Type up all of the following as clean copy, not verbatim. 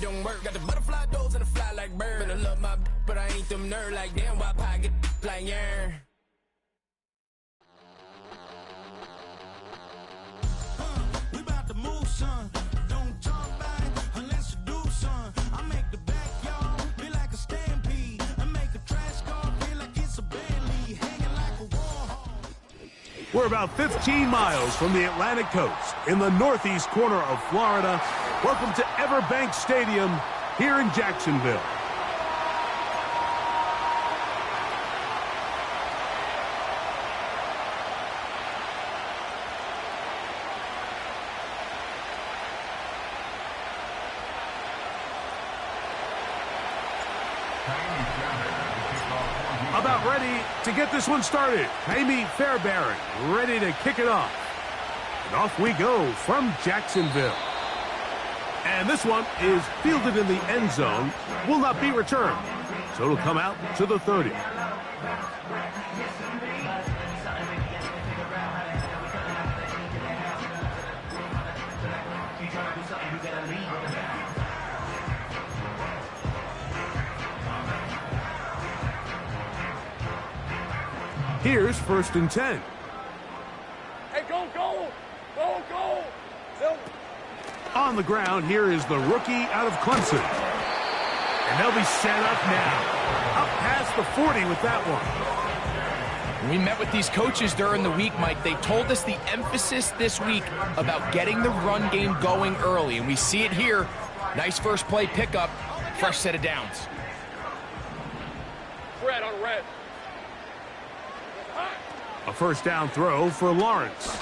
don't work. Got the butterfly doors and the fly like bird. And I love my but I ain't them nerd like damn why pocket like yarn. We about to move, son. Don't talk about it unless you do, son. I make the backyard feel like a stampede. I make a trash car feel like it's a Bentley, hanging like a wall. We're about 15 miles from the Atlantic coast in the northeast corner of Florida. Welcome to Everbank Stadium here in Jacksonville. About ready to get this one started. Amy Fairbairn ready to kick it off. And off we go from Jacksonville. And this one is fielded in the end zone, will not be returned. So it'll come out to the 30. Here's 1st and 10. Hey, go! On the ground, here is the rookie out of Clemson. And they'll be set up now. Up past the 40 with that one. We met with these coaches during the week, Mike. They told us the emphasis this week about getting the run game going early, and we see it here. Nice first play pickup, fresh set of downs. Red on red. A first down throw for Lawrence.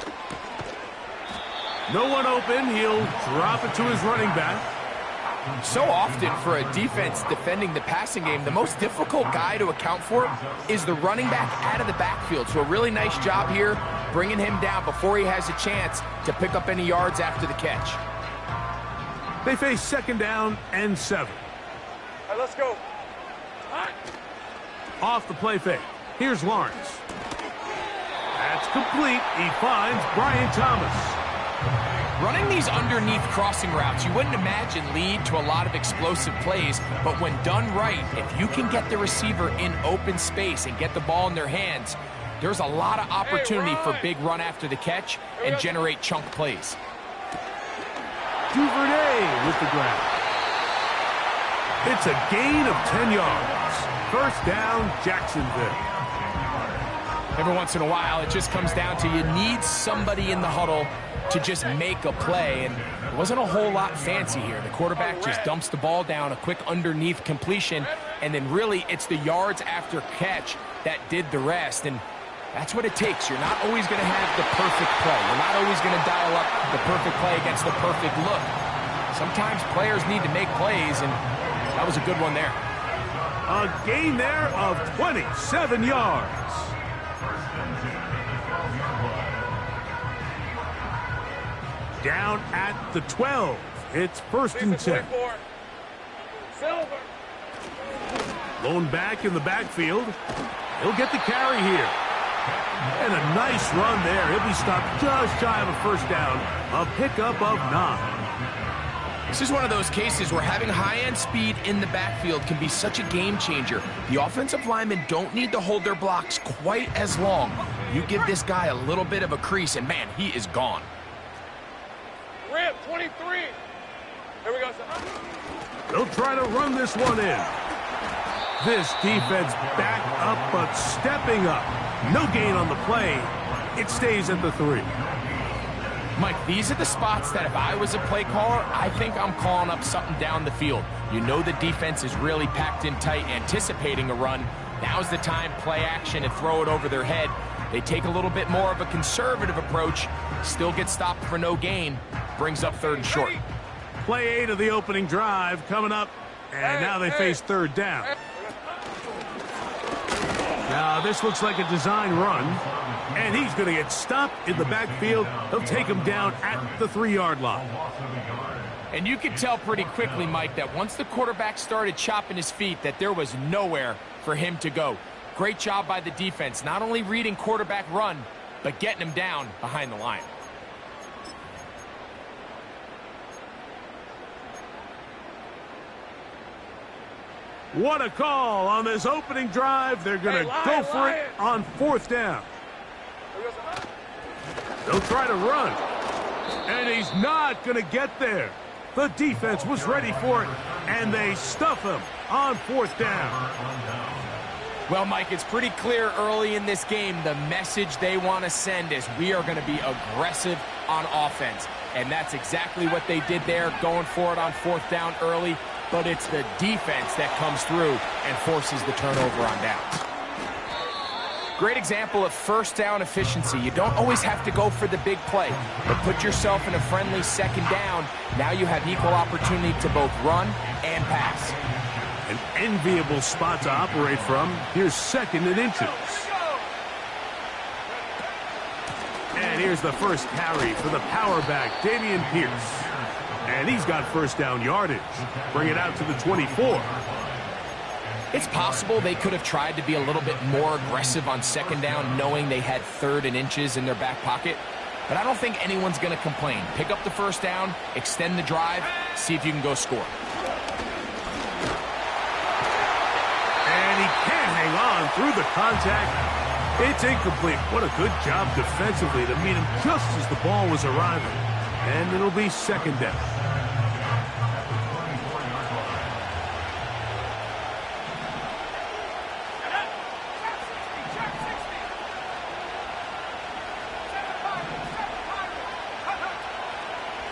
No one open. He'll drop it to his running back. So often for a defense defending the passing game, the most difficult guy to account for is the running back out of the backfield. So a really nice job here, bringing him down before he has a chance to pick up any yards after the catch. They face 2nd down and 7. All right, let's go. Off the play fake. Here's Lawrence. That's complete. He finds Brian Thomas. Running these underneath crossing routes, you wouldn't imagine lead to a lot of explosive plays, but when done right, if you can get the receiver in open space and get the ball in their hands, there's a lot of opportunity for big run after the catch and generate chunk plays. Duvernay with the grab. It's a gain of 10 yards. 1st down, Jacksonville. Every once in a while, it just comes down to you need somebody in the huddle to just make a play, and it wasn't a whole lot fancy here. The quarterback just dumps the ball down, a quick underneath completion, and then really it's the yards after catch that did the rest, and that's what it takes. You're not always going to have the perfect play. You're not always going to dial up the perfect play against the perfect look. Sometimes players need to make plays, and that was a good one there. A gain there of 27 yards. Down at the 12. It's 1st and 10. Lone back in the backfield. He'll get the carry here. And a nice run there. He'll be stopped just shy of a 1st down. A pickup of 9. This is one of those cases where having high-end speed in the backfield can be such a game changer. The offensive linemen don't need to hold their blocks quite as long. You give this guy a little bit of a crease, and man, he is gone. Rip, 23. Here we go, son. They'll try to run this one in. This defense back up, but stepping up. No gain on the play. It stays at the 3. Mike, these are the spots that if I was a play caller, I think I'm calling up something down the field. You know the defense is really packed in tight, anticipating a run. Now's the time, play action and throw it over their head. They take a little bit more of a conservative approach, still get stopped for no gain, brings up 3rd and short. Play 8 of the opening drive coming up, and now they face 3rd down. Now this looks like a design run, and he's going to get stopped in the backfield. He'll take him down at the 3-yard line. And you could tell pretty quickly, Mike, that once the quarterback started chopping his feet, that there was nowhere for him to go. Great job by the defense, not only reading quarterback run, but getting him down behind the line. What a call on this opening drive. They're going to go for it on 4th down. They'll try to run. And he's not going to get there. The defense was ready for it, and they stuff him on 4th down. Well, Mike, it's pretty clear early in this game the message they want to send is we are going to be aggressive on offense. And that's exactly what they did there, going for it on 4th down early. But it's the defense that comes through and forces the turnover on downs. Great example of 1st down efficiency. You don't always have to go for the big play, but put yourself in a friendly 2nd down. Now you have equal opportunity to both run and pass. An enviable spot to operate from. Here's 2nd and inches. And here's the first carry for the power back, Dameon Pierce. And he's got 1st down yardage. Bring it out to the 24. It's possible they could have tried to be a little bit more aggressive on 2nd down, knowing they had 3rd and inches in their back pocket. But I don't think anyone's going to complain. Pick up the 1st down, extend the drive, see if you can go score. And he can't hang on through the contact. It's incomplete. What a good job defensively to meet him just as the ball was arriving. And it'll be 2nd down.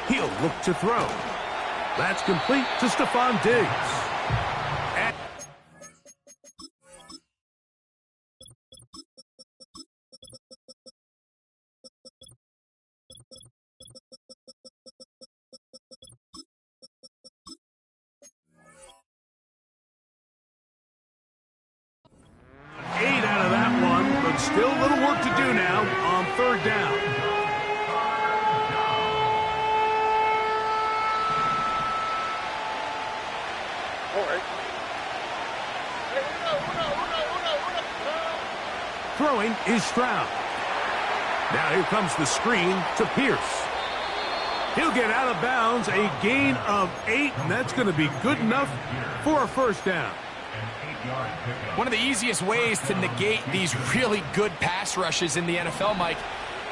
He'll look to throw. That's complete to Stephon Diggs. And 8 out of that one, but still a little work to do now on 3rd down. Throwing is Stroud. Now here comes the screen to Pierce. He'll get out of bounds, a gain of 8, and that's going to be good enough for a 1st down. One of the easiest ways to negate these really good pass rushes in the NFL, Mike,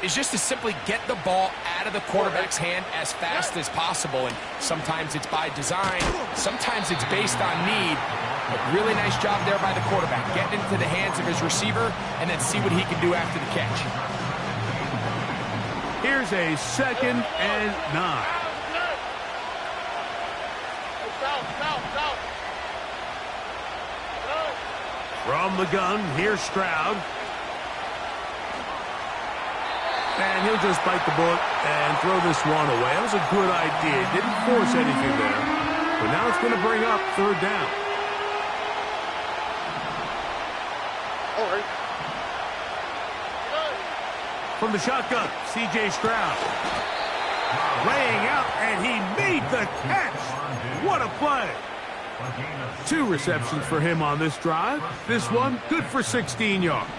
is just to simply get the ball out of the quarterback's hand as fast as possible. And sometimes it's by design, sometimes it's based on need. But really nice job there by the quarterback, getting into the hands of his receiver and then see what he can do after the catch. Here's a 2nd and 9. From the gun, here's Stroud. And he'll just bite the bullet and throw this one away. That was a good idea. Didn't force anything there. But now it's going to bring up 3rd down. From the shotgun, C.J. Stroud. Laying out, and he made the catch. What a play. 2 receptions for him on this drive. This one, good for 16 yards.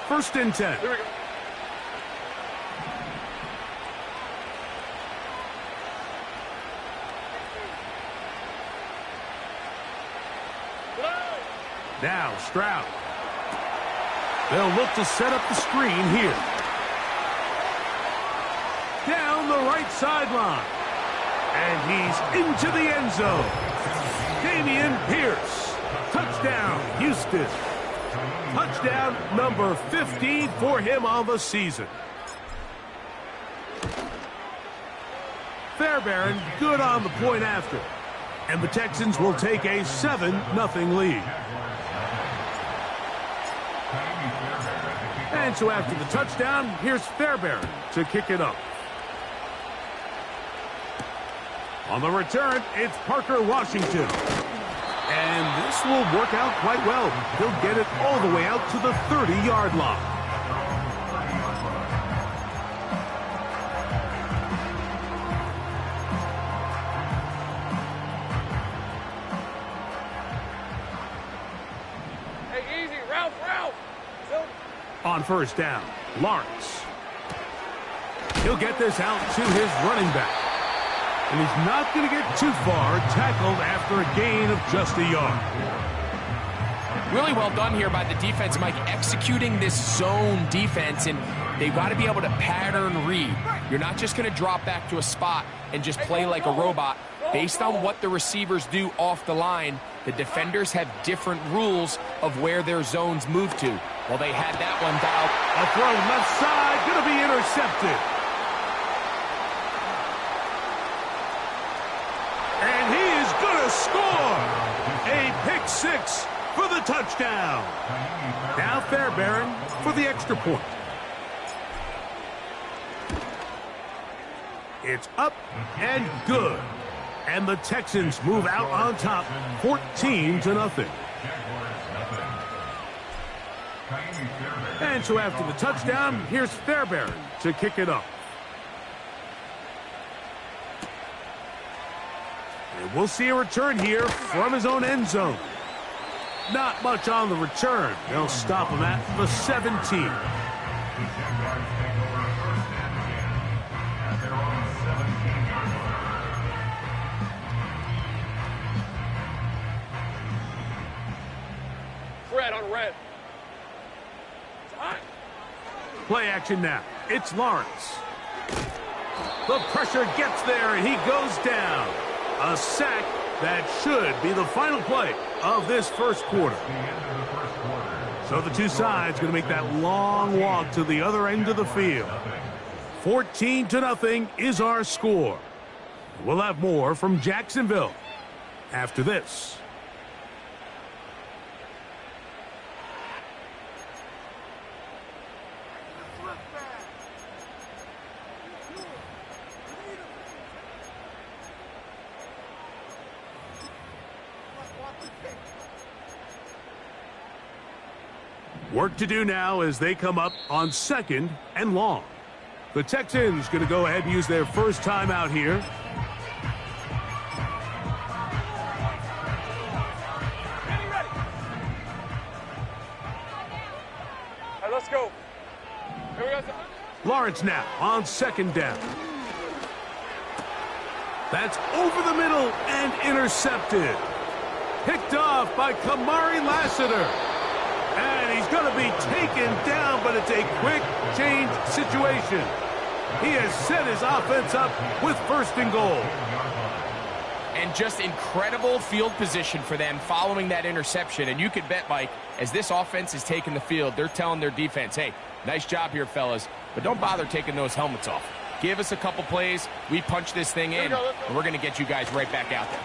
1st and 10. Here we go. Now Stroud. They'll look to set up the screen here. Down the right sideline. And he's into the end zone. Dameon Pierce. Touchdown, Houston. Touchdown number 15 for him on the season. Fairbairn good on the point after. And the Texans will take a 7-0 lead. And so after the touchdown, here's Fairbairn to kick it up. On the return, it's Parker Washington. And this will work out quite well. He'll get it all the way out to the 30-yard line. Hey, easy, Ralph. On 1st down, Lawrence. He'll get this out to his running back. And he's not going to get too far, tackled after a gain of just a yard. Really well done here by the defense, Mike, executing this zone defense, and they've got to be able to pattern read. You're not just going to drop back to a spot and just play like a robot. Based on what the receivers do off the line, the defenders have different rules of where their zones move to. Well, they had that one dialed. A throw left side, going to be intercepted. And he is going to score. A pick six for the touchdown. Now Fairbairn for the extra point. It's up and good. And the Texans move out on top, 14-0. And so after the touchdown, here's Fairbairn to kick it off. And we'll see a return here from his own end zone. Not much on the return. They'll stop him at the 17. Red on red. Play action now. It's Lawrence. The pressure gets there, and he goes down. A sack that should be the final play of this first quarter. So the two sides going to make that long walk to the other end of the field. 14-0 is our score. We'll have more from Jacksonville after this. Work to do now as they come up on 2nd and long. The Texans going to go ahead and use their first time out here. Hey, let's go. Here we go. Lawrence now on 2nd down. That's over the middle and intercepted. Picked off by Kamari Lassiter. And he's going to be taken down, but it's a quick change situation. He has set his offense up with 1st and goal. And just incredible field position for them following that interception. And you could bet, Mike, as this offense is taking the field, they're telling their defense, hey, nice job here, fellas, but don't bother taking those helmets off. Give us a couple plays, we punch this thing in, and we're going to get you guys right back out there.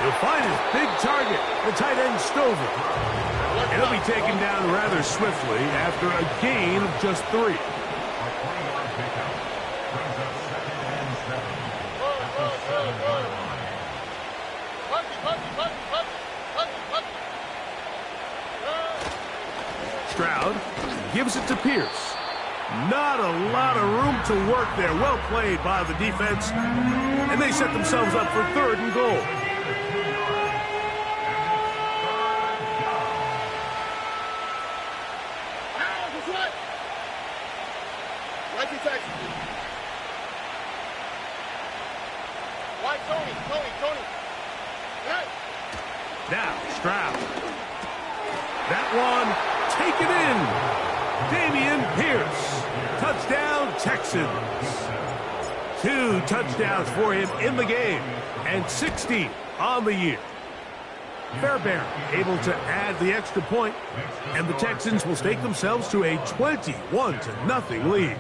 He'll find his big target, the tight end Stover. He'll be taken down rather swiftly after a gain of just 3. Stroud gives it to Pierce. Not a lot of room to work there. Well played by the defense. And they set themselves up for 3rd and goal. Now, Stroud. That one taken in. Damian Pierce. Touchdown, Texans. 2 touchdowns for him in the game. And 60 on the year. Fairbairn able to add the extra point. And the Texans will stake themselves to a 21-0 lead.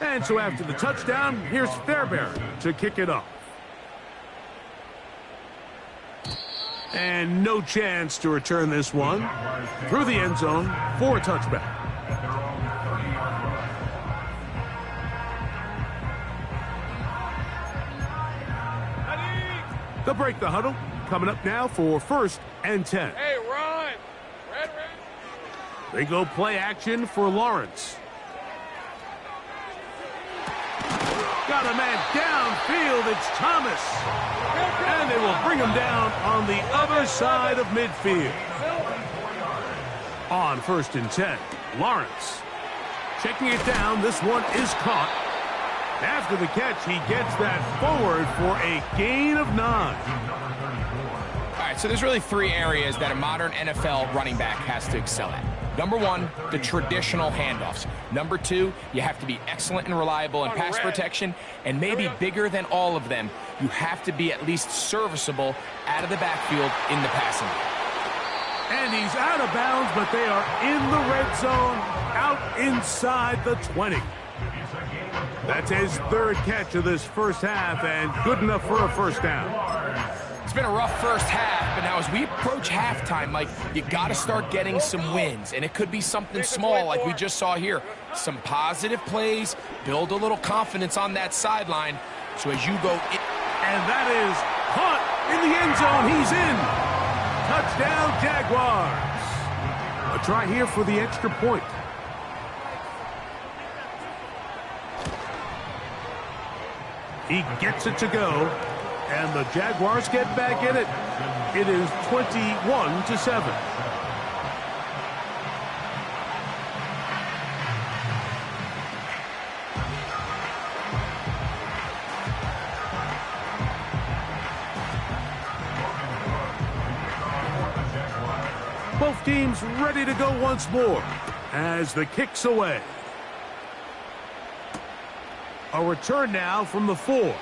And so after the touchdown, here's Fairbairn to kick it off. And no chance to return this one through the end zone for a touchback. They'll break the huddle. Coming up now for 1st and 10. Hey, run! Red. They go play action for Lawrence. Got a man downfield. It's Thomas. And they will bring him down on the other side of midfield. On 1st and 10, Lawrence. Checking it down, this one is caught. After the catch, he gets that forward for a gain of 9. All right, so there's really 3 areas that a modern NFL running back has to excel at. Number 1, the traditional handoffs. Number 2, you have to be excellent and reliable in pass protection. And maybe bigger than all of them, you have to be at least serviceable out of the backfield in the passing game. And he's out of bounds, but they are in the red zone, out inside the 20. That's his 3rd catch of this first half, and good enough for a first down. It's been a rough first half, but now as we approach halftime, Mike, you got to start getting some wins, and it could be something small like we just saw here. Some positive plays, build a little confidence on that sideline, so as you go in. And that is caught in the end zone. He's in. Touchdown, Jaguars. A try here for the extra point. He gets it to go, and the Jaguars get back in it. It is 21-7. Both teams ready to go once more as the kick's away. A return now from the 4.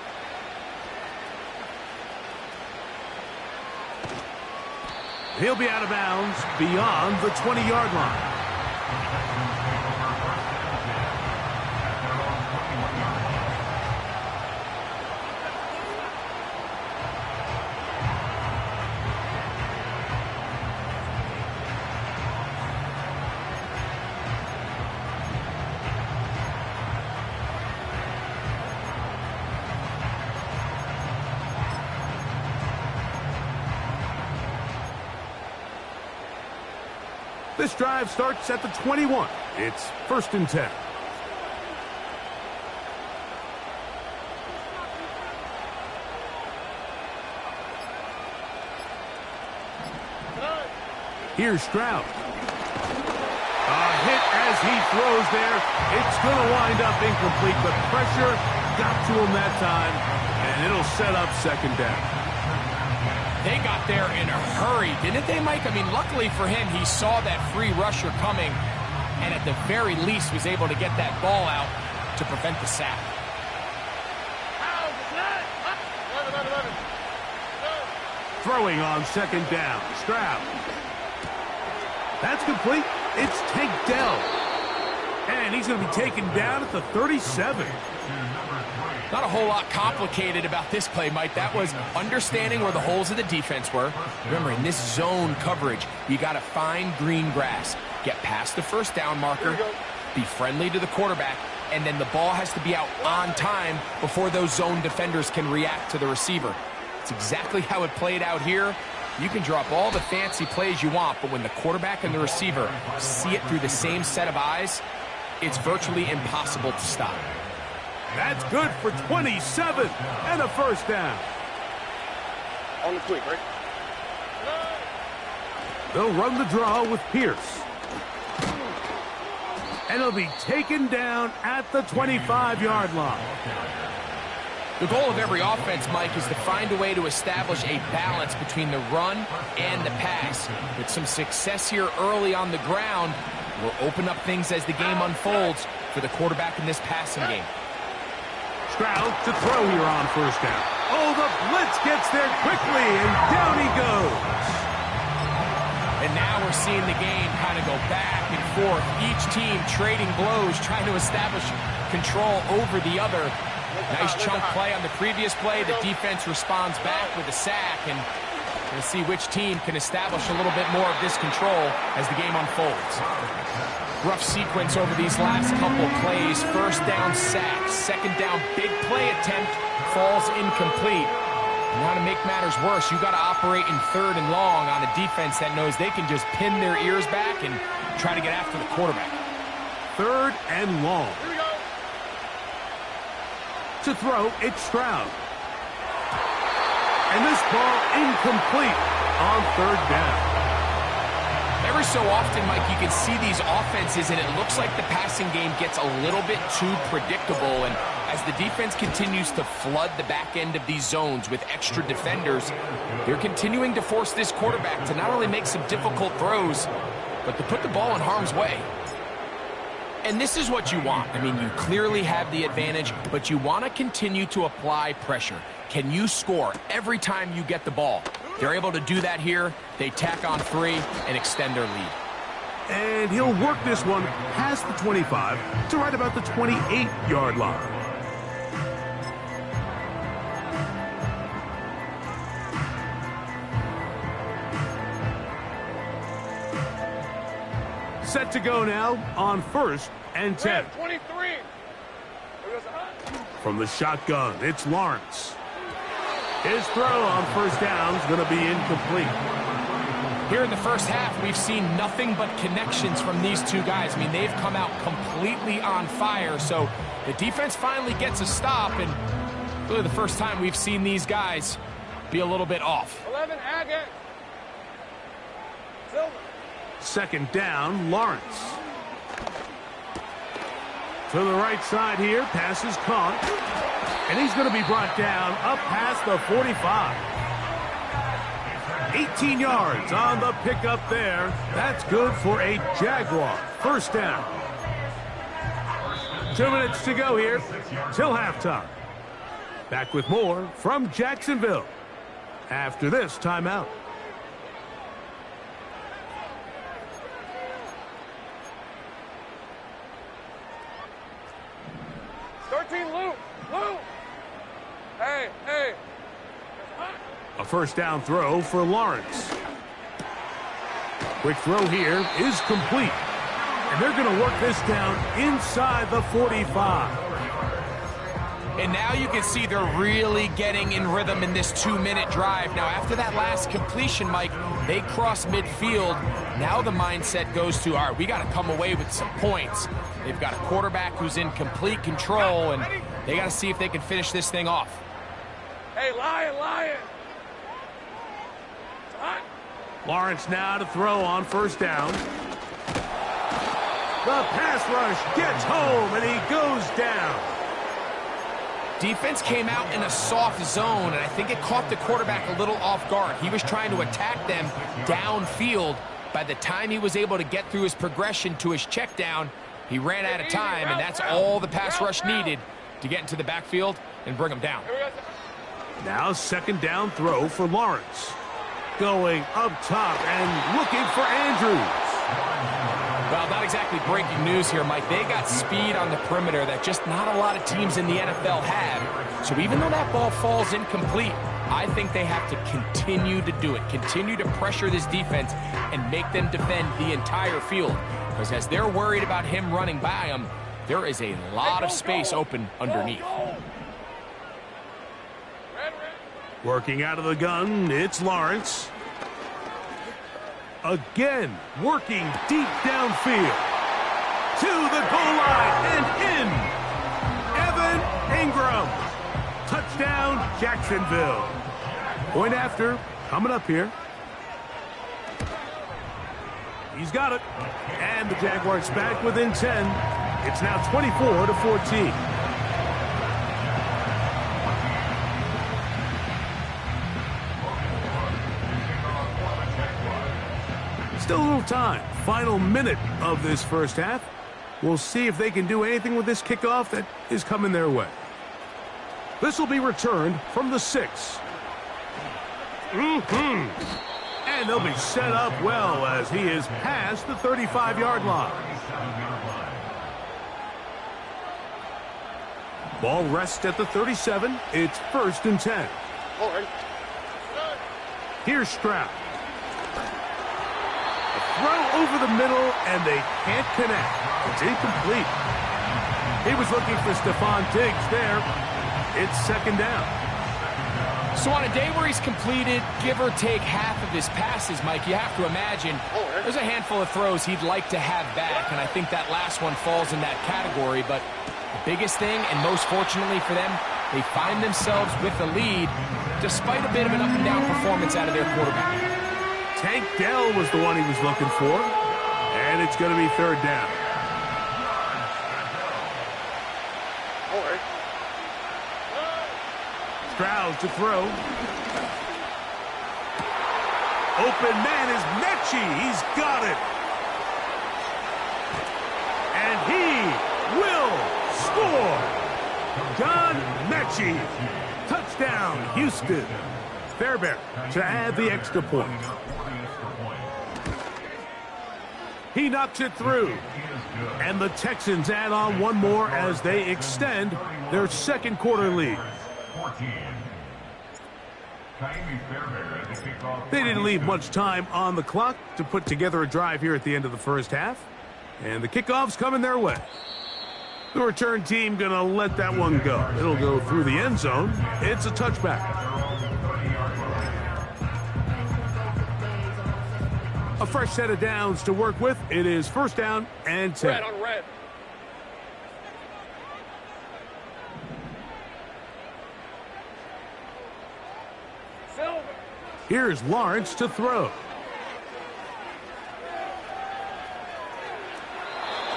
He'll be out of bounds beyond the 20-yard line. This drive starts at the 21. It's 1st and 10. Here's Stroud. A hit as he throws there. It's going to wind up incomplete, but pressure got to him that time, and it'll set up 2nd down. They got there in a hurry, didn't they, Mike? I mean, luckily for him, he saw that free rusher coming and at the very least was able to get that ball out to prevent the sack. Throwing on 2nd down, Stroud. That's complete. It's Tank Dell. And he's going to be taken down at the 37. Not a whole lot complicated about this play, Mike. That was understanding where the holes of the defense were. Remember, in this zone coverage, you got to find green grass. Get past the 1st down marker, be friendly to the quarterback, and then the ball has to be out on time before those zone defenders can react to the receiver. It's exactly how it played out here. You can drop all the fancy plays you want, but when the quarterback and the receiver see it through the same set of eyes, it's virtually impossible to stop. That's good for 27 and a 1st down. On the quick, right? They'll run the draw with Pierce. And he'll be taken down at the 25-yard line. The goal of every offense, Mike, is to find a way to establish a balance between the run and the pass. With some success here early on the ground, will open up things as the game unfolds for the quarterback in this passing game. Stroud to throw here on 1st down. Oh, the blitz gets there quickly, and down he goes. And now we're seeing the game kind of go back and forth. Each team trading blows, trying to establish control over the other. Nice chunk play on the previous play. The defense responds back with a sack, and we'll see which team can establish a little bit more of this control as the game unfolds. Rough sequence over these last couple plays. 1st down sack, 2nd down big play attempt, falls incomplete. And now to make matters worse, you got to operate in 3rd and long on a defense that knows they can just pin their ears back and try to get after the quarterback. 3rd and long. Here we go. To throw, it's Stroud. And this ball incomplete on 3rd down. Every so often, Mike, you can see these offenses, and it looks like the passing game gets a little bit too predictable. And as the defense continues to flood the back end of these zones with extra defenders, they're continuing to force this quarterback to not only make some difficult throws, but to put the ball in harm's way. And this is what you want. I mean, you clearly have the advantage, but you want to continue to apply pressure. Can you score every time you get the ball? They're able to do that here. They tack on 3 and extend their lead. And he'll work this one past the 25 to right about the 28-yard line. Set to go now on 1st and 10. 23. From the shotgun, it's Lawrence. His throw on 1st down is going to be incomplete. Here in the first half, we've seen nothing but connections from these two guys. I mean, they've come out completely on fire, so the defense finally gets a stop, and really the first time we've seen these guys be a little bit off. 11, Agate. Silver. 2nd down, Lawrence. To the right side here, pass is caught. And he's going to be brought down up past the 45. 18 yards on the pickup there. That's good for a Jaguar. 1st down. 2 minutes to go here till halftime. Back with more from Jacksonville after this timeout. 13, Luke. Luke. Hey, hey. A 1st down throw for Lawrence. Quick throw here is complete. And they're going to work this down inside the 45. And now you can see they're really getting in rhythm in this 2-minute drive. Now, after that last completion, Mike, they cross midfield. Now the mindset goes to, all right, we got to come away with some points. They've got a quarterback who's in complete control, and they got to see if they can finish this thing off. Hey, Lion. Lawrence now to throw on 1st down. The pass rush gets home, and he goes down. Defense came out in a soft zone, and I think it caught the quarterback a little off guard. He was trying to attack them downfield. By the time he was able to get through his progression to his check down, he ran out of time, and that's all the pass rush needed to get into the backfield and bring him down. Now 2nd down throw for Lawrence. Going up top and looking for Andrews. Well, not exactly breaking news here, Mike. They got speed on the perimeter that just not a lot of teams in the NFL have. So even though that ball falls incomplete, I think they have to continue to do it. Continue to pressure this defense and make them defend the entire field. Because as they're worried about him running by them, there is a lot of space open underneath. Working out of the gun, it's Lawrence. Again, working deep downfield. To the goal line and in. Evan Ingram. Touchdown, Jacksonville. Point after, coming up here. He's got it. And the Jaguars back within 10. It's now 24-14. Still a little time. Final minute of this first half. We'll see if they can do anything with this kickoff that is coming their way. This will be returned from the 6. And they'll be set up well as he is past the 35-yard line. Ball rests at the 37. It's 1st and 10. Here's Stroud. Throw over the middle, and they can't connect. It's incomplete. He was looking for Stephon Diggs there. It's 2nd down. So on a day where he's completed, give or take half of his passes, Mike, you have to imagine there's a handful of throws he'd like to have back, and I think that last one falls in that category. But the biggest thing, and most fortunately for them, they find themselves with the lead despite a bit of an up-and-down performance out of their quarterback. Tank Dell was the one he was looking for. And it's going to be third down. All right. Stroud to throw. Open man is Mechie. He's got it. And he will score. John Mechie. Touchdown, Houston. Fairbairn to add the extra point. He knocks it through. And the Texans add on one more as they extend their second quarter lead. They didn't leave much time on the clock to put together a drive here at the end of the first half. And the kickoff's coming their way. The return team going to let that one go. It'll go through the end zone. It's a touchback. A fresh set of downs to work with. It is first down and 10. Red on red. Silver. Here's Lawrence to throw.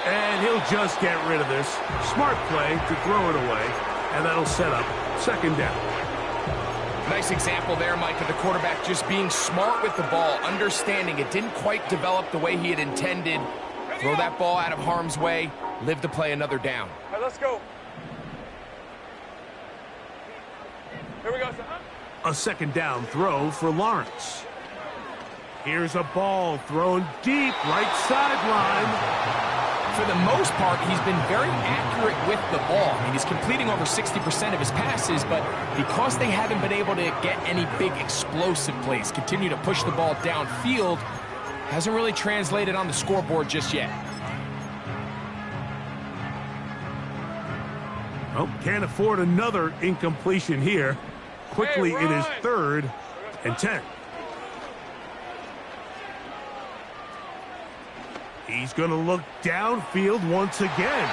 And he'll just get rid of this. Smart play to throw it away. And that'll set up second down. Nice example there, Mike, of the quarterback just being smart with the ball, understanding it didn't quite develop the way he had intended. Throw that ball out of harm's way, live to play another down. All right, let's go. Here we go, son. A second down throw for Lawrence. Here's a ball thrown deep right sideline. For the most part, he's been very accurate with the ball. I mean, he's completing over 60% of his passes, but because they haven't been able to get any big explosive plays, continue to push the ball downfield, hasn't really translated on the scoreboard just yet. Oh, can't afford another incompletion here. Quickly, it is third and 10. He's going to look downfield once again.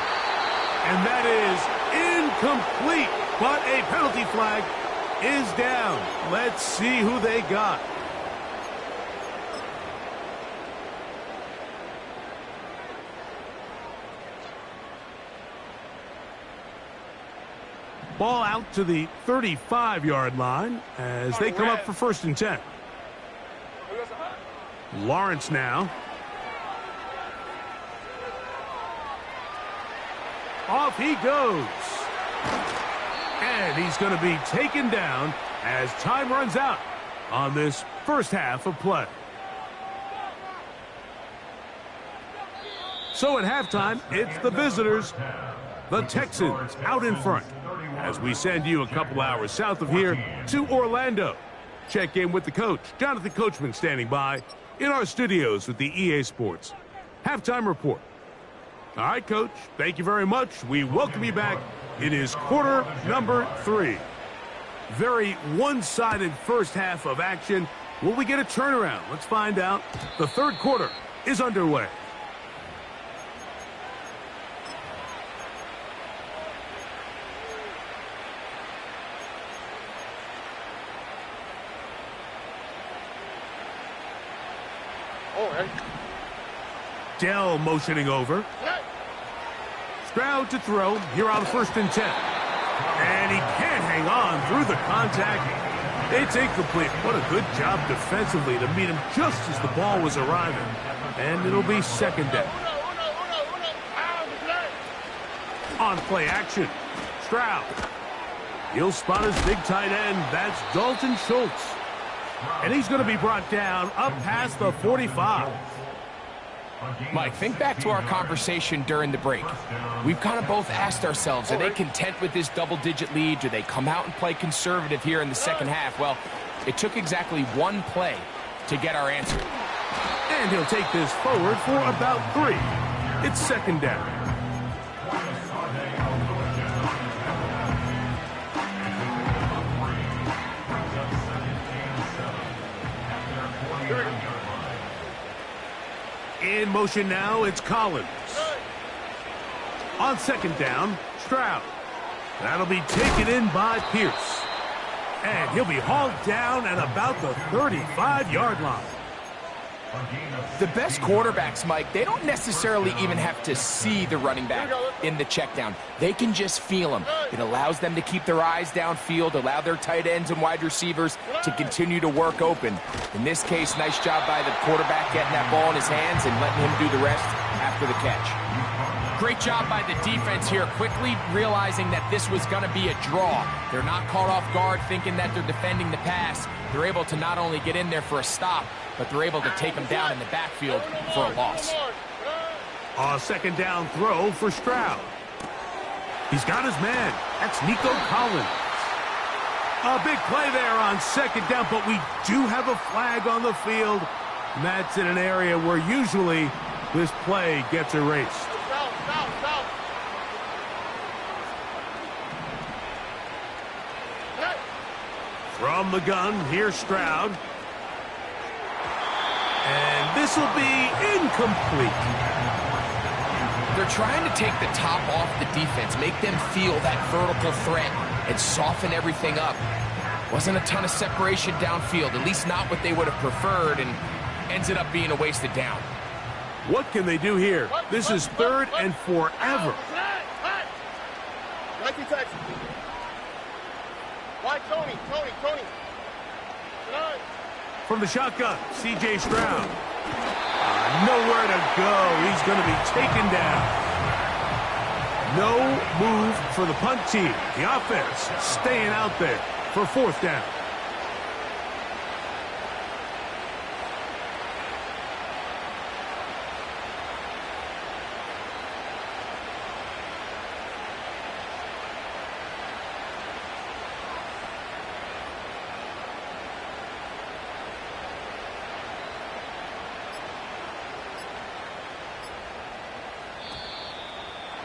And that is incomplete. But a penalty flag is down. Let's see who they got. Ball out to the 35-yard line as they come up for first and 10. Lawrence now. Off he goes. And he's going to be taken down as time runs out on this first half of play. So at halftime, it's the visitors, the Texans, out in front, as we send you a couple hours south of here to Orlando. Check in with the coach, Jonathan Coachman, standing by in our studios with the EA Sports Halftime Report. All right, Coach, thank you very much. We welcome you back. It is quarter number 3. Very one-sided first half of action. Will we get a turnaround? Let's find out. The third quarter is underway. All right. Dell motioning over. Stroud to throw here on first and 10. And he can't hang on through the contact. It's incomplete. What a good job defensively to meet him just as the ball was arriving. And it'll be second down. On play action. Stroud. He'll spot his big tight end. That's Dalton Schultz. And he's going to be brought down up past the 45. Mike, think back to our conversation during the break. We've kind of both asked ourselves, are they content with this double-digit lead? Do they come out and play conservative here in the second half? Well, it took exactly one play to get our answer. And he'll take this forward for about 3. It's second down. In motion now, it's Collins. On second down, Stroud. That'll be taken in by Pierce. And he'll be hauled down at about the 35-yard line. The best quarterbacks, Mike, they don't necessarily even have to see the running back in the check down. They can just feel him. It allows them to keep their eyes downfield, allow their tight ends and wide receivers to continue to work open. In this case, nice job by the quarterback getting that ball in his hands and letting him do the rest after the catch. Great job by the defense here, quickly realizing that this was going to be a draw. They're not caught off guard thinking that they're defending the pass. They're able to not only get in there for a stop, but they're able to take him down in the backfield for a loss. A second down throw for Stroud. He's got his man. That's Nico Collins. A big play there on second down, but we do have a flag on the field. And that's in an area where usually this play gets erased. From the gun, here's Stroud. And this will be incomplete. They're trying to take the top off the defense, make them feel that vertical threat, and soften everything up. Wasn't a ton of separation downfield, at least not what they would have preferred, and ended up being a wasted down. What can they do here? This is third and forever. Why, Tony? From the shotgun, C.J. Stroud. Nowhere to go. He's going to be taken down. No move for the punt team. The offense staying out there for fourth down.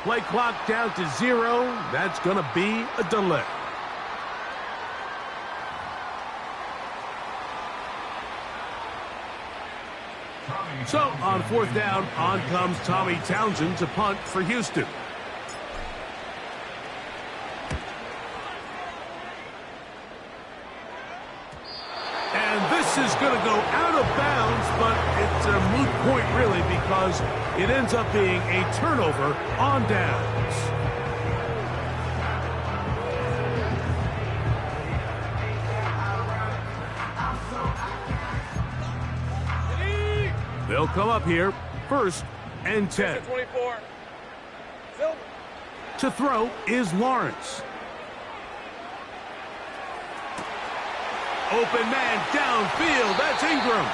Play clock down to 0. That's going to be a delay. So, on fourth down, on comes Tommy Townsend to punt for Houston. And this is going to go out of bounds, but it's a moot point, really, because it ends up being a turnover on downs. They'll come up here, first and 10. 24. Silver. To throw is Lawrence. Open man downfield. That's Ingram.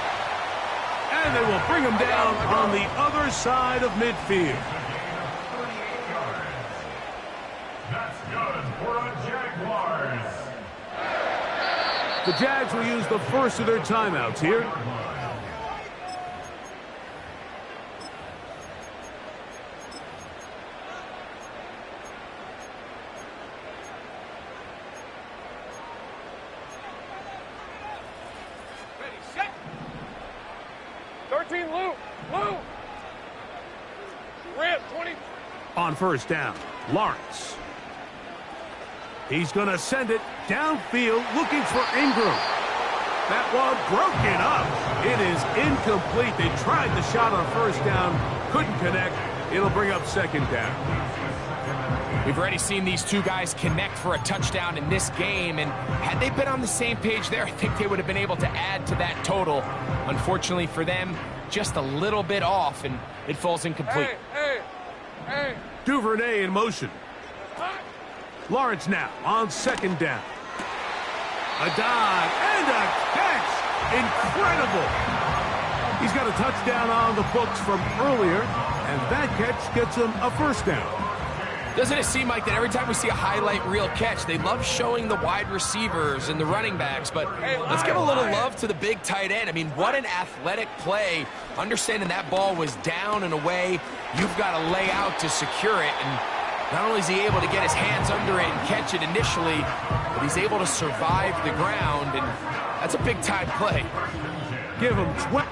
And they will bring him down on the other side of midfield. That's good for a Jaguars. The Jags will use the first of their timeouts here. On first down, Lawrence. He's going to send it downfield looking for Ingram. That one broken up. It is incomplete. They tried the shot on first down, couldn't connect. It'll bring up second down. We've already seen these two guys connect for a touchdown in this game, and had they been on the same page there, I think they would have been able to add to that total. Unfortunately for them, just a little bit off, and it falls incomplete. Hey. Duvernay in motion. Lawrence now on second down. A dive and a catch. Incredible. He's got a touchdown on the books from earlier, and that catch gets him a first down. Doesn't it seem like that every time we see a highlight reel catch, they love showing the wide receivers and the running backs, but let's give a little love to the big tight end. I mean, what an athletic play. Understanding that ball was down and away, you've got to lay out to secure it, and not only is he able to get his hands under it and catch it initially, but he's able to survive the ground, and that's a big-time play. Give him 20.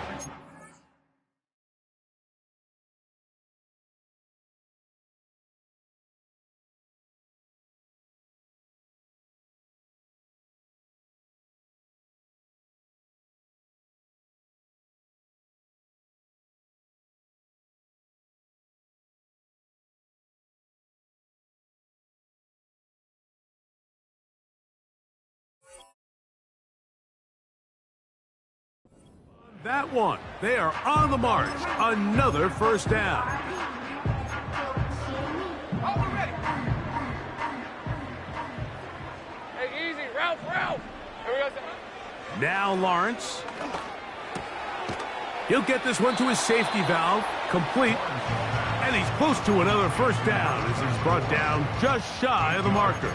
that one. They are on the march. Another first down. Oh, we're ready. Hey, easy. Ralph. Here we go. Now Lawrence. He'll get this one to his safety valve. Complete. And he's close to another first down as he's brought down just shy of the marker.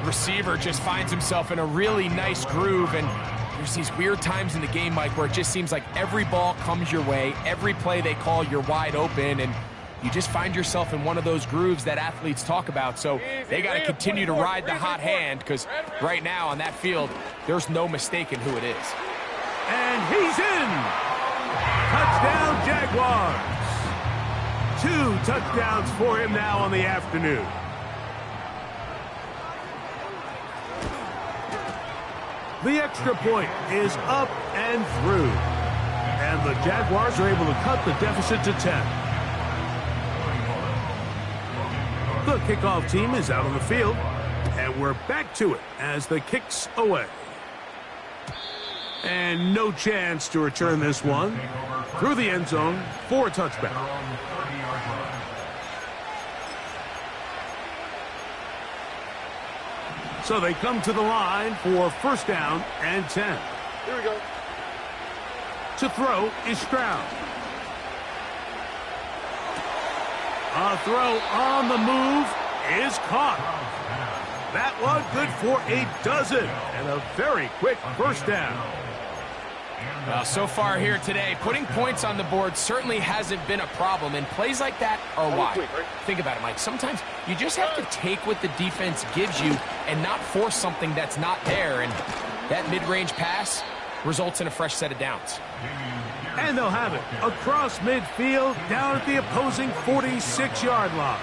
Receiver just finds himself in a really nice groove, and there's these weird times in the game, Mike, where it just seems like every ball comes your way, every play they call, you're wide open, and you just find yourself in one of those grooves that athletes talk about. So they got to continue to ride the hot hand, because right now on that field, there's no mistaking who it is. And he's in! Touchdown, Jaguars! 2 touchdowns for him now on the afternoon. The extra point is up and through. And the Jaguars are able to cut the deficit to 10. The kickoff team is out on the field. And we're back to it as the kick's away. And no chance to return this one. Through the end zone for a touchback. So they come to the line for first down and 10. Here we go. To throw is Stroud. A throw on the move is caught. That one good for a dozen and a very quick first down. Well, so far here today, putting points on the board certainly hasn't been a problem, and plays like that are why. Think about it, Mike. Sometimes you just have to take what the defense gives you and not force something that's not there, and that mid-range pass results in a fresh set of downs. And they'll have it across midfield down at the opposing 46-yard line.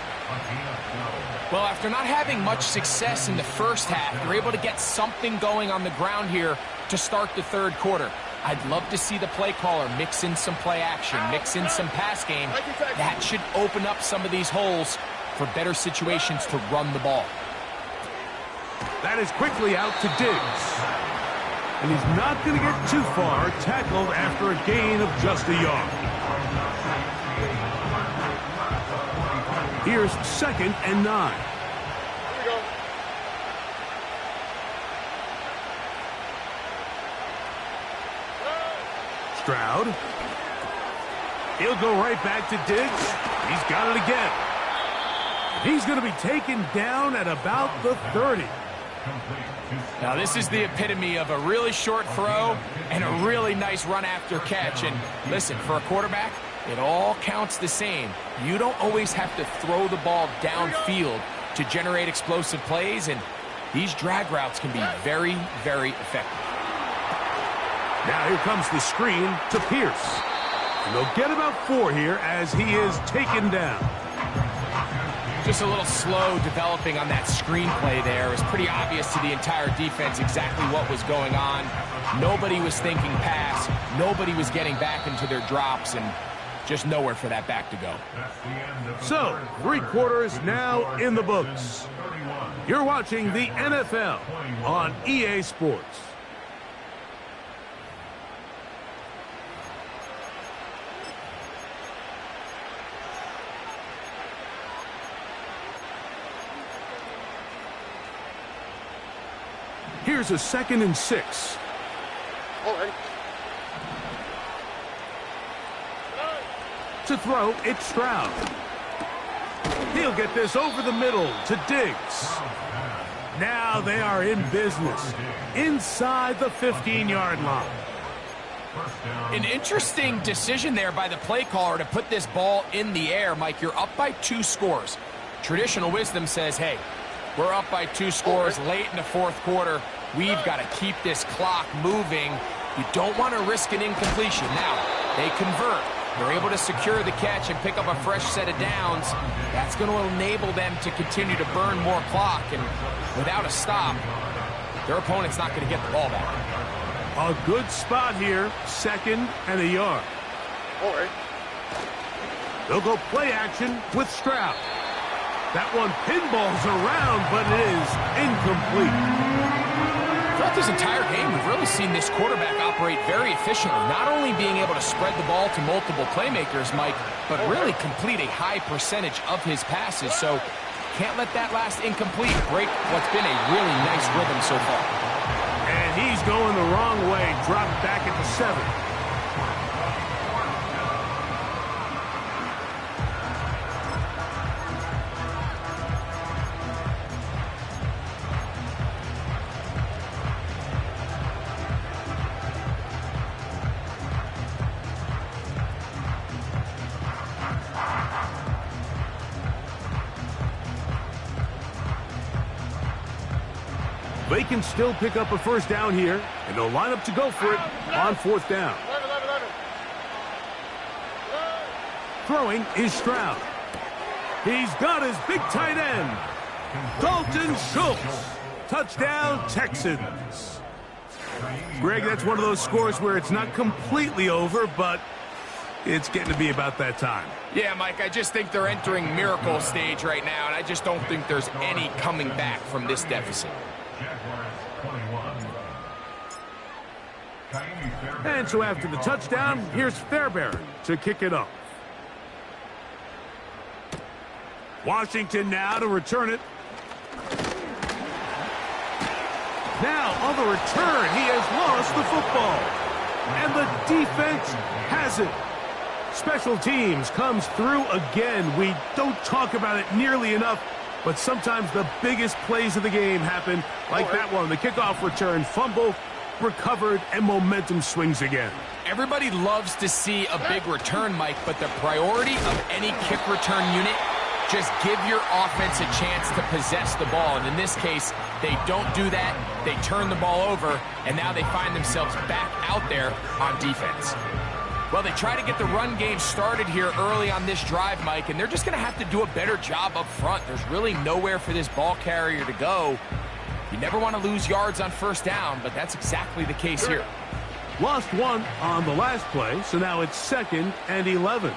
Well, after not having much success in the first half, they're able to get something going on the ground here to start the third quarter. I'd love to see the play caller mix in some play action, mix in some pass game. That should open up some of these holes for better situations to run the ball. That is quickly out to Diggs. And he's not going to get too far, tackled after a gain of just a yard. Here's 2nd and 9. Here we go. Stroud. He'll go right back to Diggs. He's got it again. He's going to be taken down at about the 30. Now, this is the epitome of a really short throw and a really nice run after catch. And listen, for a quarterback, it all counts the same. You don't always have to throw the ball downfield to generate explosive plays, and these drag routes can be very, very effective. Now here comes the screen to Pierce. And they'll get about 4 here as he is taken down. Just a little slow developing on that screenplay there. It was pretty obvious to the entire defense exactly what was going on. Nobody was thinking pass. Nobody was getting back into their drops, and just nowhere for that back to go. So, 3 quarters now in the books. You're watching the NFL on EA Sports. Here's a 2nd and 6. All right. To throw, it's Stroud. He'll get this over the middle to Diggs. Now they are in business inside the 15-yard line. An interesting decision there by the play caller to put this ball in the air. Mike, you're up by 2 scores. Traditional wisdom says, hey, we're up by 2 scores late in the fourth quarter. We've got to keep this clock moving. You don't want to risk an incompletion. Now, they convert. They're able to secure the catch and pick up a fresh set of downs. That's going to enable them to continue to burn more clock. And without a stop, their opponent's not going to get the ball back. A good spot here, 2nd and a yard. All right. They'll go play action with Stroud. That one pinballs around, but it is incomplete. throughout this entire game, we've really seen this quarterback operate very efficiently, not only being able to spread the ball to multiple playmakers, Mike, but really complete a high percentage of his passes. So can't let that last incomplete break what's been a really nice rhythm so far. And he's going the wrong way, dropped back at the 7. They can still pick up a first down here, and they'll line up to go for it on 4th down. Throwing is Stroud. He's got his big tight end, Dalton Schultz. Touchdown, Texans. Greg, that's one of those scores where it's not completely over, but it's getting to be about that time. Yeah, Mike, I just think they're entering miracle stage right now, and I just don't think there's any coming back from this deficit. And so after the touchdown, here's Fairbairn to kick it off. Washington now to return it. Now on the return, he has lost the football. And the defense has it. Special teams comes through again. We don't talk about it nearly enough, but sometimes the biggest plays of the game happen, like that one, the kickoff return, fumble, recovered, and momentum swings again. Everybody loves to see a big return, Mike, but the priority of any kick return unit, just give your offense a chance to possess the ball. And in this case, they don't do that. They turn the ball over, and now they find themselves back out there on defense. Well, they try to get the run game started here early on this drive, Mike, and they're just going to have to do a better job up front. There's really nowhere for this ball carrier to go. You never want to lose yards on first down, but that's exactly the case here. Lost one on the last play, so now it's 2nd and 11.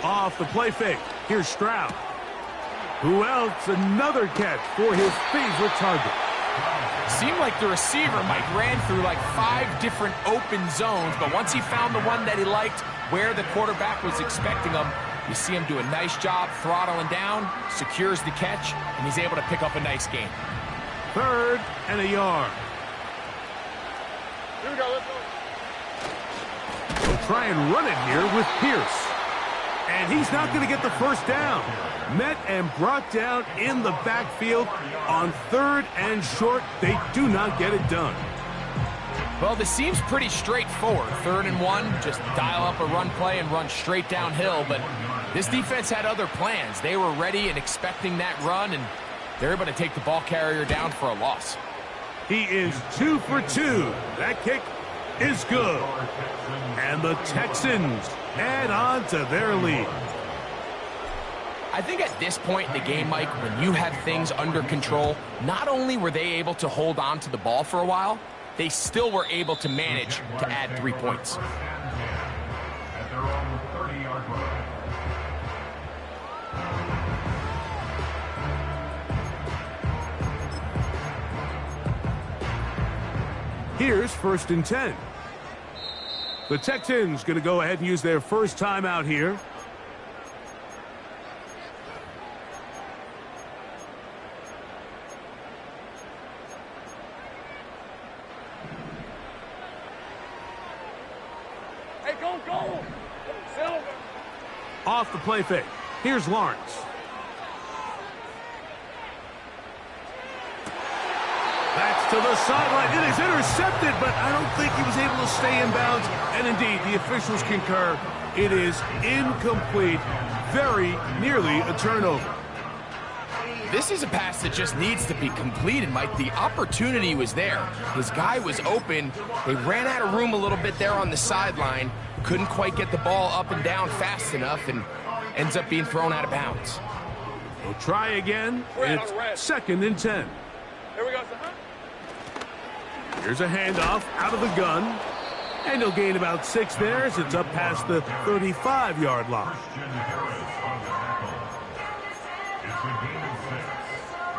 Off the play fake, here's Stroud. Who else? Another catch for his favorite target. Seemed like the receiver, Mike, ran through like 5 different open zones, but once he found the one that he liked where the quarterback was expecting him, you see him do a nice job throttling down, secures the catch, and he's able to pick up a nice gain. 3rd and a yard. Here we go, let's go. They'll try and run it here with Pierce. And he's not going to get the first down. Met and brought down in the backfield on 3rd and short. They do not get it done. Well, this seems pretty straightforward. 3rd and 1, just dial up a run play and run straight downhill. But this defense had other plans. They were ready and expecting that run, and they're able to take the ball carrier down for a loss. He is 2 for 2. That kick is good. And the Texans add on to their lead. I think at this point in the game, Mike, when you have things under control, not only were they able to hold on to the ball for a while, they still were able to manage to add 3 points. At their own 30-yard line. Here's 1st and 10. The Texans going to go ahead and use their first timeout here. Hey, go! Silver! Off the play fake. Here's Lawrence. That's to the sideline. It is intercepted, but I don't think he was able to stay in bounds. And indeed, the officials concur. It is incomplete. Very nearly a turnover. This is a pass that just needs to be completed, Mike. The opportunity was there. His guy was open. They ran out of room a little bit there on the sideline. Couldn't quite get the ball up and down fast enough, and ends up being thrown out of bounds. We'll try again. It's 2nd and 10. Here we go, son. Here's a handoff out of the gun. And he'll gain about 6 there as it's up past the 35-yard line. It's a gain of 6.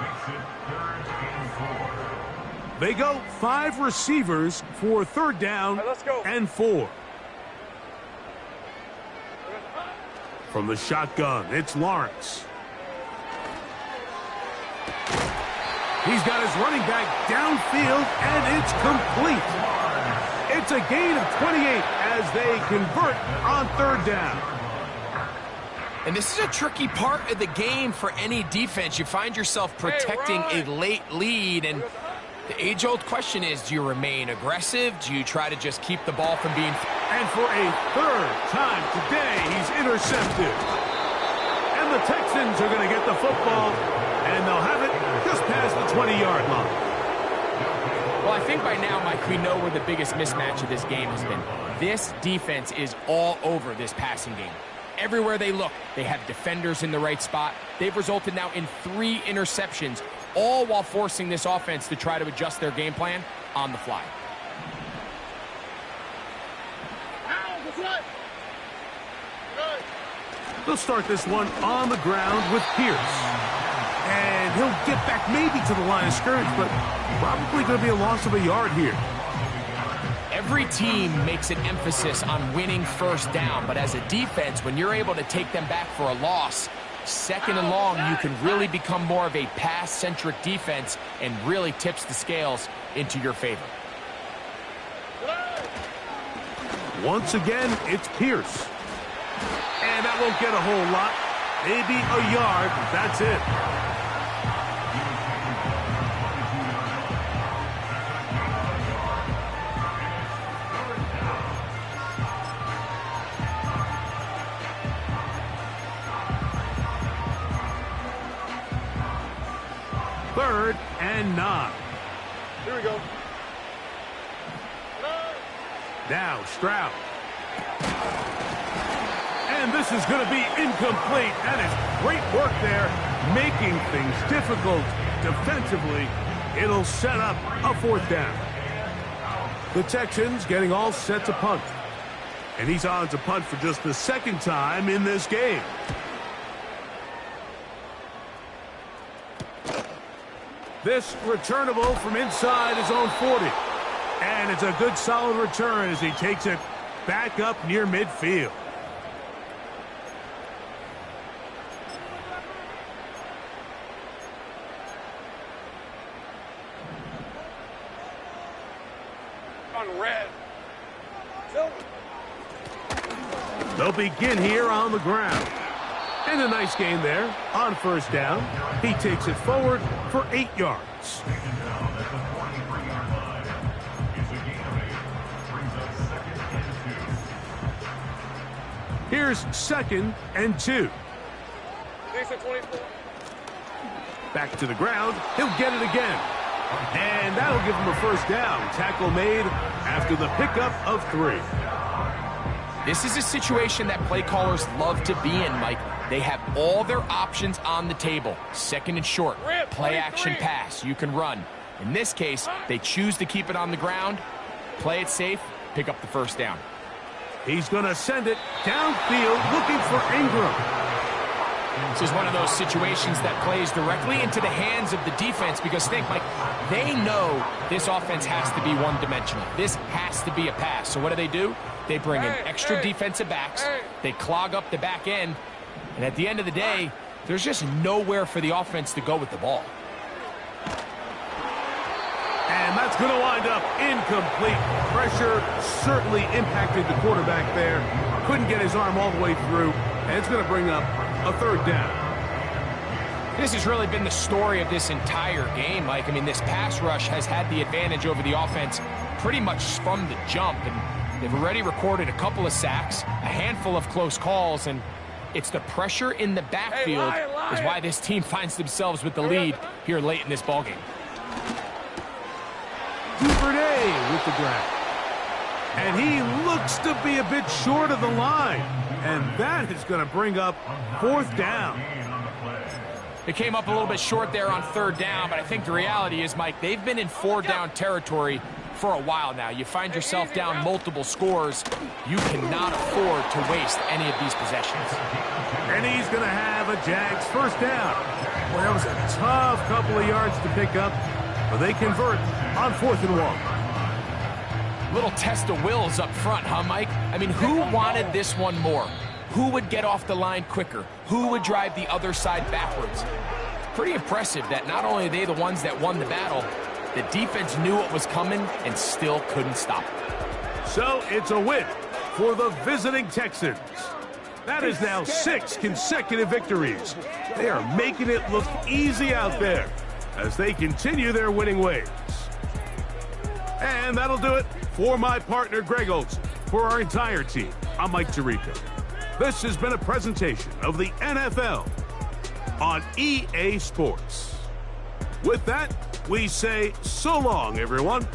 Makes it 3rd and 4. They go 5 receivers for 3rd down and 4. From the shotgun, it's Lawrence. He's got his running back downfield, and it's complete. It's a gain of 28 as they convert on 3rd down. And this is a tricky part of the game for any defense. You find yourself protecting a late lead, and the age-old question is, do you remain aggressive? Do you try to just keep the ball from being... And for a 3rd time today, he's intercepted. And the Texans are going to get the football, and they'll have it just past the 20-yard line. Well, I think by now, Mike, we know where the biggest mismatch of this game has been. This defense is all over this passing game. Everywhere they look, they have defenders in the right spot. They've resulted now in 3 interceptions, all while forcing this offense to try to adjust their game plan on the fly. They'll start this one on the ground with Pierce. And he'll get back maybe to the line of scrimmage, but probably going to be a loss of a yard here. Every team makes an emphasis on winning 1st down, but as a defense, when you're able to take them back for a loss, 2nd and long, you can really become more of a pass-centric defense and really tips the scales into your favor. Once again, it's Pierce. And that won't get a whole lot. Maybe a yard, but that's it. Third and 9. Here we go. Now Stroud. And this is going to be incomplete. That is great work there, making things difficult defensively. It'll set up a 4th down. The Texans getting all set to punt. And he's on to punt for just the 2nd time in this game. This returnable from inside his own 40. And it's a good solid return as he takes it back up near midfield. On red. They'll begin here on the ground. And a nice gain there on 1st down. He takes it forward for 8 yards. Here's 2nd and 2. Back to the ground. He'll get it again. And that'll give him a 1st down. Tackle made after the pickup of 3. This is a situation that play callers love to be in, Mike. They have all their options on the table. 2nd and short, play action pass, you can run. In this case, they choose to keep it on the ground, play it safe, pick up the 1st down. He's going to send it downfield looking for Ingram. This is one of those situations that plays directly into the hands of the defense because think, Mike, they know this offense has to be one-dimensional. This has to be a pass. So what do? They bring in extra defensive backs. They clog up the back end. And at the end of the day, there's just nowhere for the offense to go with the ball. And that's going to wind up incomplete. Pressure certainly impacted the quarterback there. Couldn't get his arm all the way through. And it's going to bring up a 3rd down. This has really been the story of this entire game, Mike. I mean, this pass rush has had the advantage over the offense pretty much from the jump. And they've already recorded a couple of sacks, a handful of close calls, and it's the pressure in the backfield is why this team finds themselves with the lead here late in this ballgame. Duvernay with the grab. And he looks to be a bit short of the line. And that is going to bring up 4th down. It came up a little bit short there on 3rd down, but I think the reality is, Mike, they've been in 4-down territory for a while now. You find yourself down multiple scores. You cannot afford to waste any of these possessions. And he's going to have a Jags 1st down. Well, that was a tough couple of yards to pick up. but they convert on 4th and 1. Little test of wills up front, huh, Mike? I mean, who wanted this one more? Who would get off the line quicker? Who would drive the other side backwards? It's pretty impressive that not only are they the ones that won the battle, the defense knew what was coming and still couldn't stop it. So it's a win for the visiting Texans. That is now 6 consecutive victories. They are making it look easy out there as they continue their winning ways. And that'll do it for my partner, Greg Olson. For our entire team, I'm Mike Tirico. This has been a presentation of the NFL on EA Sports. With that, we say so long, everyone.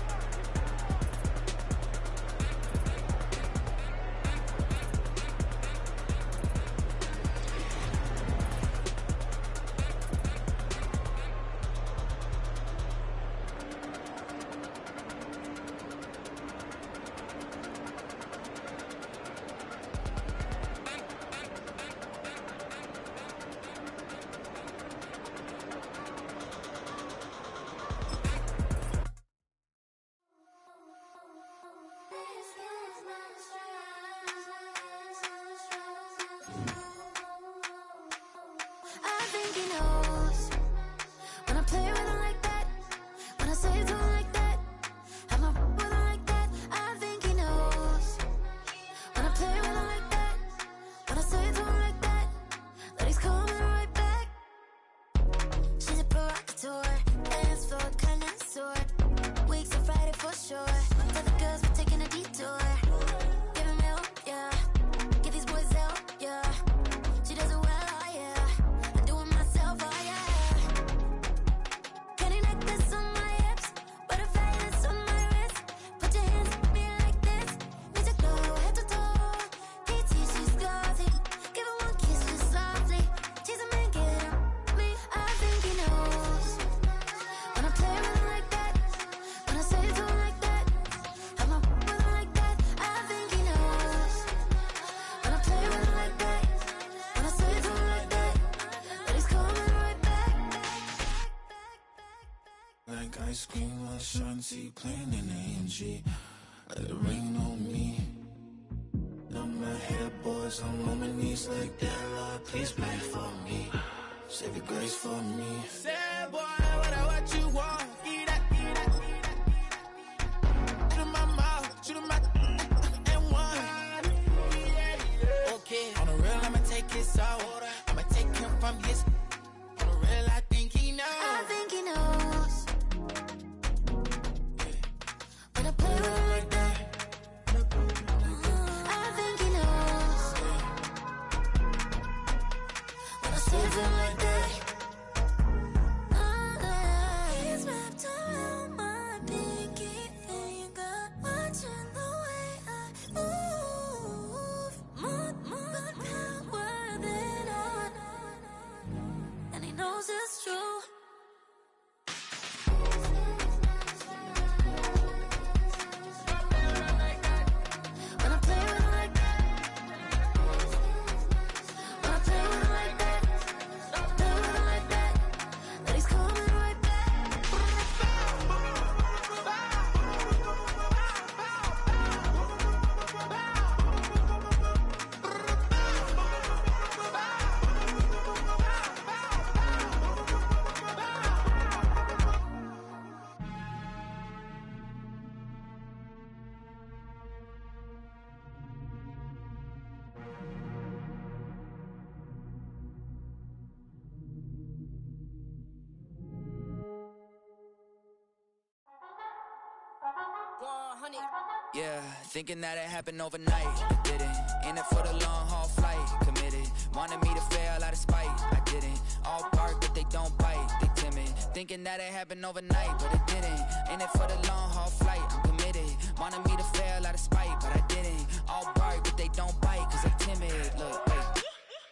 Ice cream, my shanty playing in AMG. Let it rain on me. Now my head boys, I'm on my knees like that. Lord, please pray for me. Save your grace for me. Say, boy, what you want? Eat that, eat that, eat that. Shoot in my mouth, shoot in my and one. Okay, on the real, I'ma take his out. I'ma take him from his. On the real, I think he knows. I think he knows. Yeah, thinking that it happened overnight, I didn't. In it for the long haul flight, committed. Wanted me to fail out of spite, I didn't. All bark but they don't bite, they timid. Thinking that it happened overnight, but it didn't. In it for the long haul flight, I'm committed. Wanted me to fail out of spite, but I didn't. All bark but they don't bite, cause they timid. Look, wait.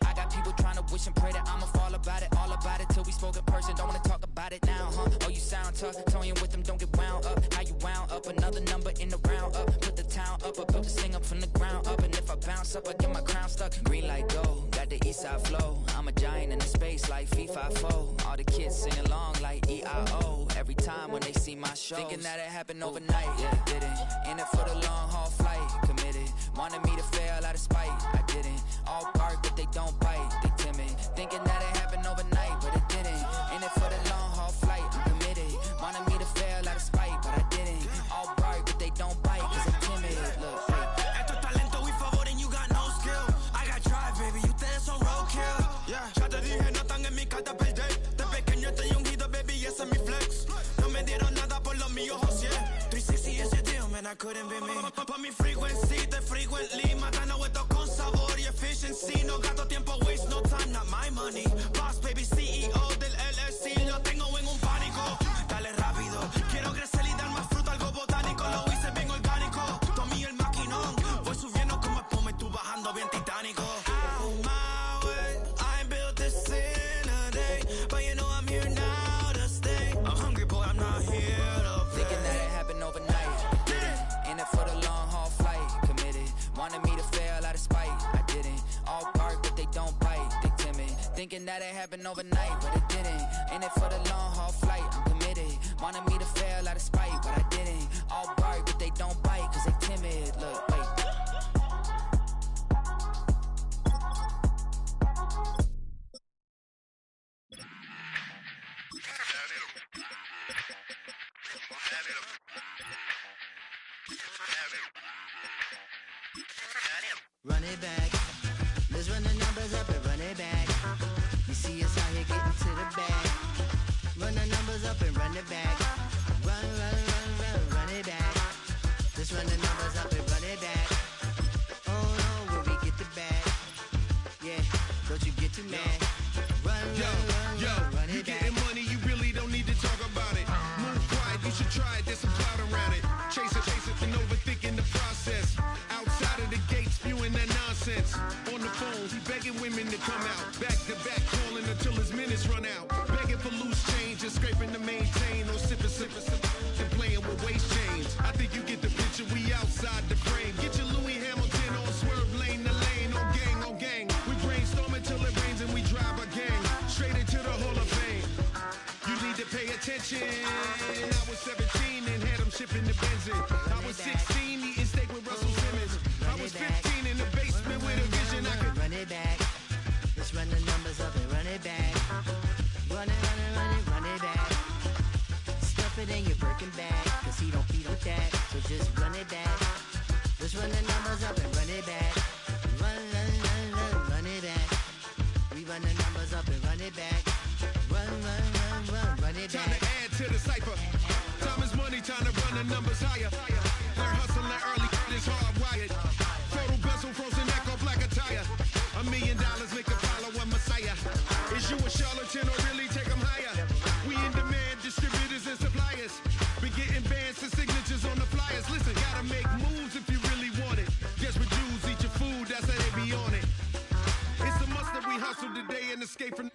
I got people trying to wish and pray that I'ma fall about it. All about it till we spoke in person, don't wanna talk about it now, huh? Oh, you sound tough, toying with them, don't get wound up. How you wound up, another number in the round up. Put the town up, I built this thing up from the ground up. And if I bounce up, I get my crown stuck. Green light go, got got the east side flow. I'm a giant in the space like FIFA4. All the kids sing along like E-I-O. Every time when they see my shows, thinking that it happened overnight. Yeah, didn't. In it for the long haul flight. Committed. Wanted me to fail out of spite. I didn't. All bark but they don't bite. They timid. Thinking that it happened overnight, but it didn't. In it for the long haul flight. I'm committed. Wanted me to fail out of spite, but I didn't. All bark but they don't bite cause I'm timid. Look, Esto es talento y favor and you got no skill. I got drive, baby, ustedes son roadkill. Yeah, ya te dije, no están en mi carta perder. De pequeño estoy ungido, baby, ese es mi flex. No me dieron nada por lo mío, José. 360 is your deal, man, I couldn't be me. Pa' mi frequency, te frequently. Matando esto con sabor y efficiency. No gasto tiempo, waste no time, not my money. Boss, baby, CEO del LLC. Lo tengo en un pánico. Dale rápido, quiero crecer y dar más fruto, algo botánico. Lo hice bien orgánico. Tomé el maquinón. Voy subiendo como espuma y tú bajando bien titánico. On my way, I ain't built this in a day. But you know I'm here now to stay. I'm hungry, boy, I'm not here to play. thinking that it happened overnight. Didn't. In it for the long haul flight. Committed. Wanted me to fail out of spite. I didn't. All bark but they don't bite. They timid. Thinking that it happened overnight, but it didn't. In it for the long haul flight. I'm committed. Wanted me to fail out of spite, but I didn't. All bark but they don't bite cause they timid. Look, wait. Run it back. Let's run the numbers up and run it back. You see us out here getting to the bag. Run the numbers up and run it back. Run, run, run, run, run it back. Let's run the numbers up and run it back. Oh no, where we get the bag. Yeah, don't you get too mad. Run, run, run, run, run You it back. getting money, you really don't need to talk about it. Move quiet, you should try it, there's some clout around it. Chase it, and overthinking the process. Outside of the gate, spewing that nonsense. On the phone, he begging women to come out. Back to back, calling until his minutes run out. Begging for loose change and scraping to maintain. Or sipping, and playing with waist chains. I think you get the picture, we outside the frame. Get your Louis Hamilton on swerve lane to lane. On gang. We brainstorm until it rains and we drive a gang. Straight into the Hall of Fame. You need to pay attention. I was 17 and had them shipping the Benzin. I was 16 eating steak with Russell Simmons. I was 15 in the basement with a vision. I could Run it back. Let's run the numbers up and run it back. Run it, run it, run it, run it back. Stuff it in your Birkin bag, cause he don't feed with that. So just run it back. Let's run the numbers up and run it back. Run, run, run, run, run it back. We run the numbers up and run it back. Run, run, run, run, run it time to back. add to the cipher. Time is money, time to run the numbers higher. Learn hustling early, it's hardwired. Total bezel, frozen neck off like a tire. $1 million make a follow a messiah. Is you a charlatan or really take them higher? We in demand, distributors and suppliers. Been getting bands and signatures on the flyers. Listen, gotta make moves if you really want it. Guess with Jews, eat your food, that's how they be on it. It's a must that we hustle today and escape from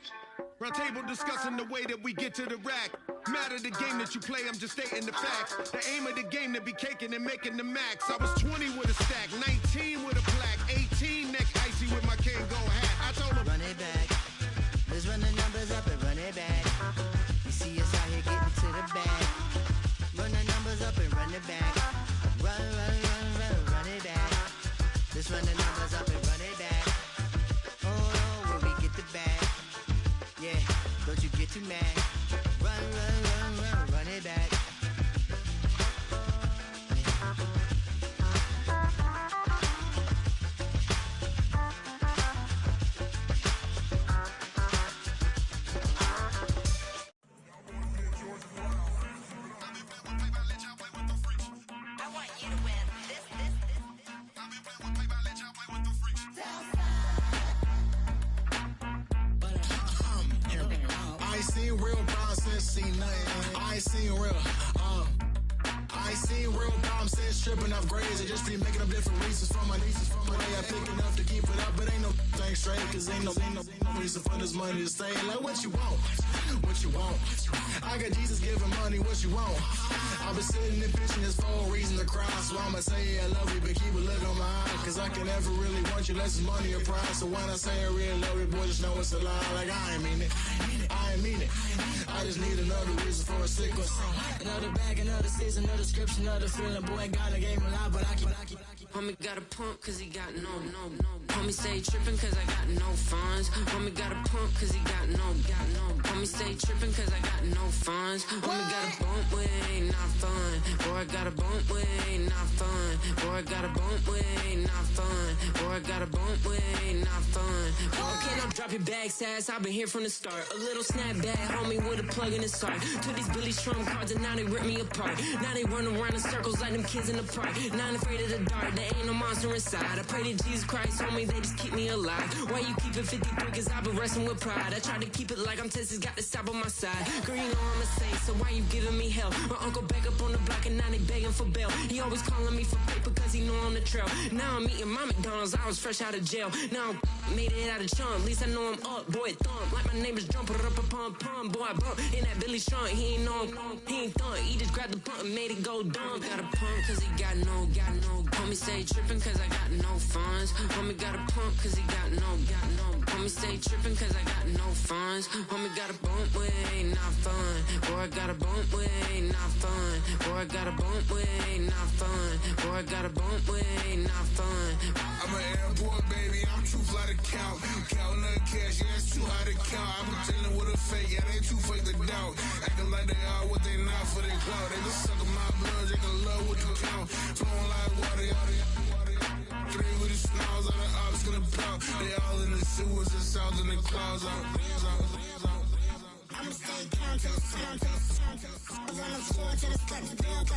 round table discussing the way that we get to the rack. Matter the game that you play, I'm just stating the facts. The aim of the game to be caking and making the max. I was 20 with a stack, 19 with a plaque, 18 neck icy with my Kango hat. I told him, Run it back. Let's run the numbers up and run it back. You see us out here getting to the bag. Run the numbers up and run it back. Run, run, run, run, run it back. Let's run the numbers up and run it back. Oh no, where we get the bag. Yeah, don't you get too mad. Run, run, run, run, run it back. I ain't seen real problems since seen nothing. I ain't seen real, I ain't seen real problems since tripping off grades. I just be making up different reasons for my nieces. From my way I pick enough to keep it up, but ain't no thing straight. Cause ain't no reason for this money to stay. Like what you want, what you want. I got Jesus giving money, what what you want. I've been sitting and bitching this for a reason to cry. So I'ma say I love you, but keep a look on my eye. Cause I can never really want you unless it's money or pride. So when I say I really love you, boy, just know it's a lie. Like I ain't mean it, I ain't mean it. I just need another reason for a sequence. Another bag, another season, another description, another feeling. Boy, God, I gave him a lot, but I keep. Homie got a pump cause he got no. Homie stay trippin' cause I got no funds. Homie got a pump cause he got no. Homie stay trippin' cause I got no funds. Homie got a bump with it ain't not fun. Boy, I got a bump with it ain't not fun. Boy, I got a bump with it ain't not fun. Boy, I got a bump with it ain't not fun. Okay, now drop your bag, sass. I've been here from the start. A little snapback, homie, with a plug in his heart. Took these Billy Trump cards and now they rip me apart. Now they run around in circles like them kids in the park. Not afraid of the dark. There ain't no monster inside. I pray to Jesus Christ, homie, they just keep me alive. Why you keep it 53? Cause I've been wrestling with pride. I try to keep it like I'm Texas, got the stop on my side. Girl, you know I'm a saint, so why you giving me hell? My uncle back up on the block and now they begging for bail. He always calling me for paper cause he know I'm the trail. Now I'm eating my McDonald's, I was fresh out of jail. Now I'm made it out of chunk, at least I know I'm up. Boy, thump, like my neighbor's jumper up a pum. Boy, I bump in that Billy Trump, he ain't know he ain't thump. He just grabbed the pump and made it go dumb. Got a pump cause he got no. Homie stay trippin' cause I got no funds. Homie got a pump cause he got no. Homie stay trippin' cause I got no funds. Homie got a bump with it ain't not fun. Boy, I got a bump with it ain't not fun. Boy, I got a bump with it ain't not fun. Boy, I got a bump with it ain't not fun. I'm an airport baby, I'm too fly to count. Counting the cash, yeah, it's too high to count. I'm pretending with a fake, yeah, they too fake to doubt. Acting like they are what they not for their clout. They been sucking my blood, they can love what you count. Flowing like water. Three with the smiles on the ops gonna pop. They all in the sewers and south in the clouds. I'ma stay down to the sound, to the sound, to the sound. On the floor to the steps, build,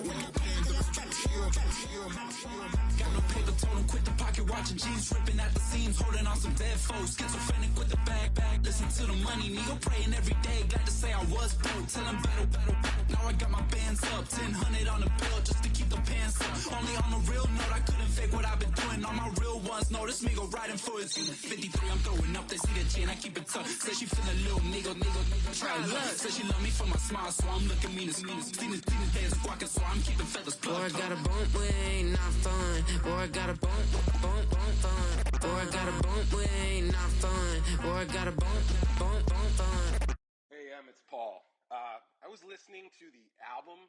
with the band to the steps. Got no paper, told him quit the pocket, watching jeans ripping at the seams, holding on some dead foes. Schizophrenic with the bag, listen to the money, nigga praying every day. Glad to say I was broke, tell him battle. Now I got my bands up, 1000 on the bill just to keep the pants up. Only on a real note, I couldn't fake what I've been doing. All my real ones know this nigga riding for his 53. I'm throwing up, they see the chain, I keep it tough. Say she feeling little nigga, try luck. Say she love me for my smile, so I'm looking mean as Seen his days squawking, so I'm keeping feathers plugged. Boy, I got a bump with it ain't not fun. Boy, I got a bump fun. Boy, I got a bump with it ain't not fun. Boy, I got a bump fun. Hey, it's Paul. I was listening to the album.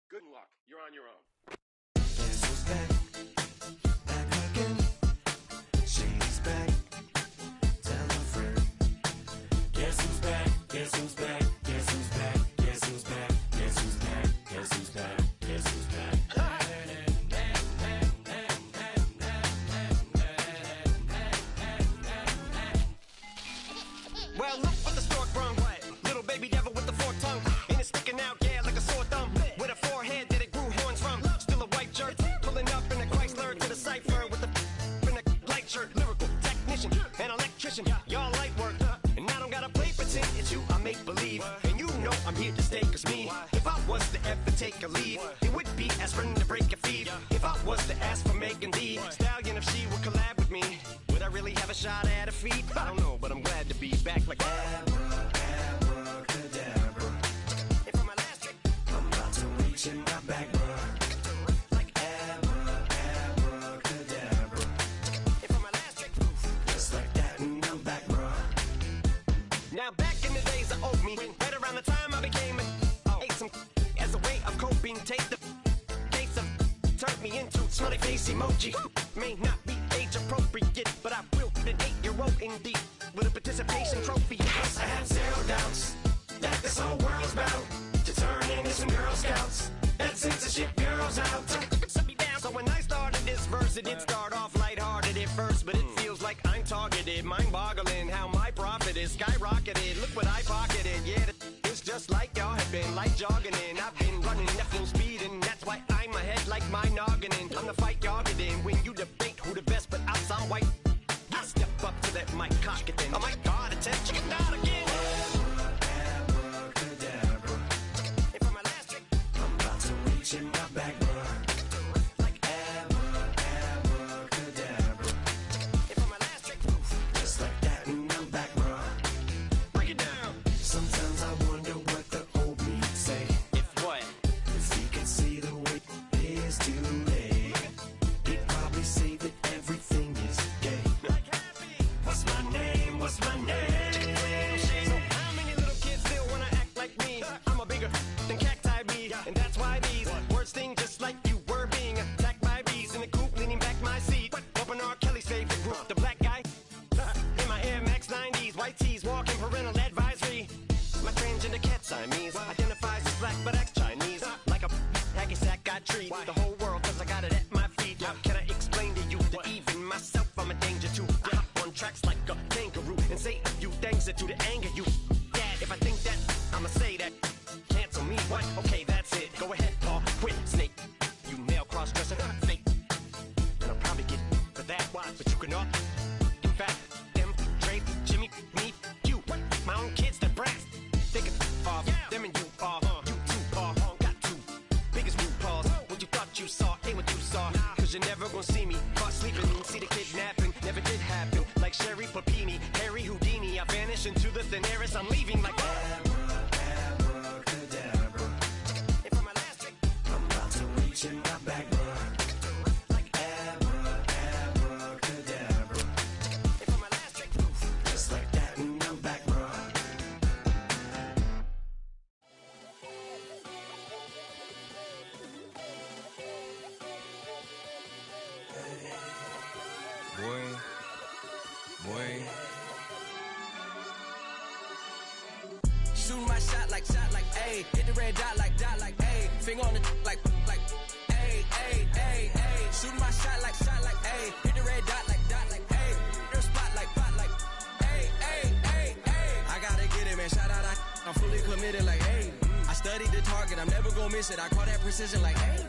Good luck. You're on your own. Guess who's back? Back again. She's back. Tell a friend. Guess who's back? Guess who's back? Guess who's back? Guess who's back? Guess who's back? Guess who's back? Guess who's back? Well, look what the stork brung. Little baby devil with the forked tongue. And it's sticking out, yeah, like a sore thumb. With a forehead that it grew horns from. Still a white jerk. Pulling up in a Chrysler to the cipher with a in a light shirt. Lyrical technician, an electrician. Y'all light work. And I don't gotta play pretend. It's you, I make believe. And you know I'm here to stay, cause me. If I was to ever take a leave, it would be aspirin to break a fever. If I was to ask for Megan D Stallion, if she would collab with me, would I really have a shot at a feat? I don't know, but I'm glad to be back like abracadabra. And for my last trick, I'm about to reach in my back, bruh. Like abracadabra. And for my last trick, just like that, and I'm back, bruh. Now back in the days I owed me, right around the time I became ate some as a way of coping. Take the case of turned me into smiley face emoji. May not be age appropriate, but I will an 8-year-old indeed with a participation trophy. Plus I have zero doubts that this whole world's about to turn into some Girl Scouts and censorship girls out. So when I started this verse, it did start off lighthearted at first, but it feels like I'm targeted, mind-boggling how my profit is skyrocketed. Look what I pocketed, yeah, it's just like y'all have been, like jogging in. I've been running at full speed, and that's why I'm ahead like my noggin'. I'm the fight y'all get in when you debate who the best, but I'm some white. I step up to that mic, cock it then. Oh my God, attention, not again. Abracadabra. And for my last trick, I'm about to reach in my back, bruh. Just like that, and I'm back, bruh. Break it down. Sometimes I wonder what the old me said. ayy. Hit the red dot like, ayy. Finger on the like, ayy, ayy, ayy, ayy. Shooting my shot like, ayy. Hit the red dot like, ayy. Your spot like, ayy, ayy, ayy, ayy. I gotta get it, man. Shout out, I'm fully committed like, ayy. I studied the target, I'm never gonna miss it. I call that precision like, ayy.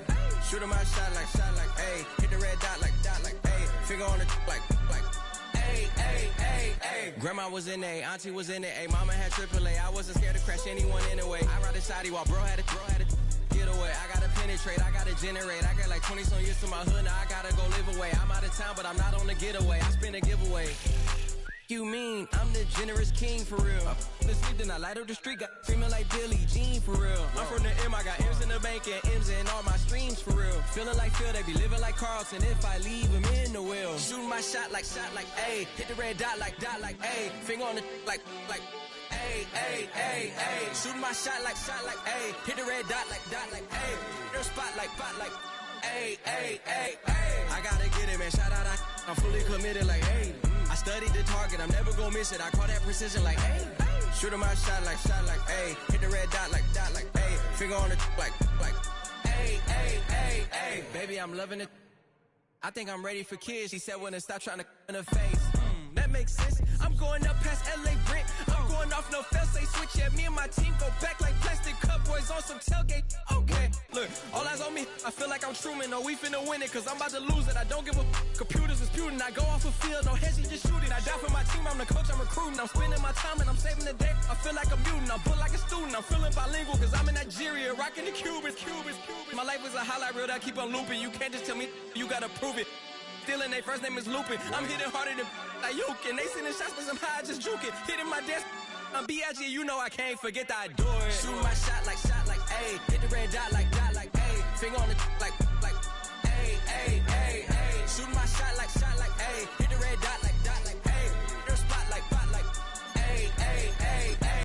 Shooting my shot like, ayy. Hit the red dot like, ayy. Finger on the like, ayy, ayy, ayy, ayy. Grandma was in A, auntie was in A, mama had AAA. I wasn't scared to crash anyone anyway. I ride a shotty while bro had to get away. I gotta penetrate, I gotta generate. I got like 20 some years to my hood, now I gotta go live away. I'm out of town, but I'm not on the getaway. I spin a giveaway. You mean I'm the generous king for real? The sleep, then I light up the street, got screaming like Billy Jean for real. I'm from the M, I got M's in the bank and M's in all my streams for real. Feeling like Phil, they be living like Carlson if I leave him in the wheel. Shooting my shot like, ayy. Hit the red dot like, ayy. Finger on the like, ayy, ayy, ayy, ayy. Shooting my shot like, ayy. Hit the red dot like, ayy. Your spot like, ayy, ayy, ayy, ayy. I gotta get it, man. Shout out, I'm fully committed like, ayy. I studied the target, I'm never gonna miss it. I call that precision like, ayy. Shooting my shot like, ayy. Hit the red dot like, ayy. Finger on the like, ayy, ayy, ayy, ayy. Baby, I'm loving it. I think I'm ready for kids. She said when to stop trying to in her face. That makes sense. I'm going up past LA Brent. I'm going off no fail, say switch. Yeah, me and my team go back like plastic cup boys on some tailgate. Okay, look, all eyes on me. I feel like I'm Truman. No, we finna win it, cause I'm about to lose it. I don't give a computers disputing. I go off a field, no hedging, just shooting. I die for my team, I'm the coach, I'm recruiting. I'm spending my time and I'm saving the day. I feel like a mutant, I'm built like a student. I'm feeling bilingual, cause I'm in Nigeria, rocking the Cubans. My life is a highlight reel that I keep on looping. You can't just tell me, you gotta prove it. Stealing, they first name is Lupin. I'm hitting harder than Ayuk, and they sending shots for some high, just juke it. Hitting my desk, I'm B.I.G., you know I can't forget that I do it. Shooting my shot like, ayy. Hit the red dot like, ayy. Finger on the like,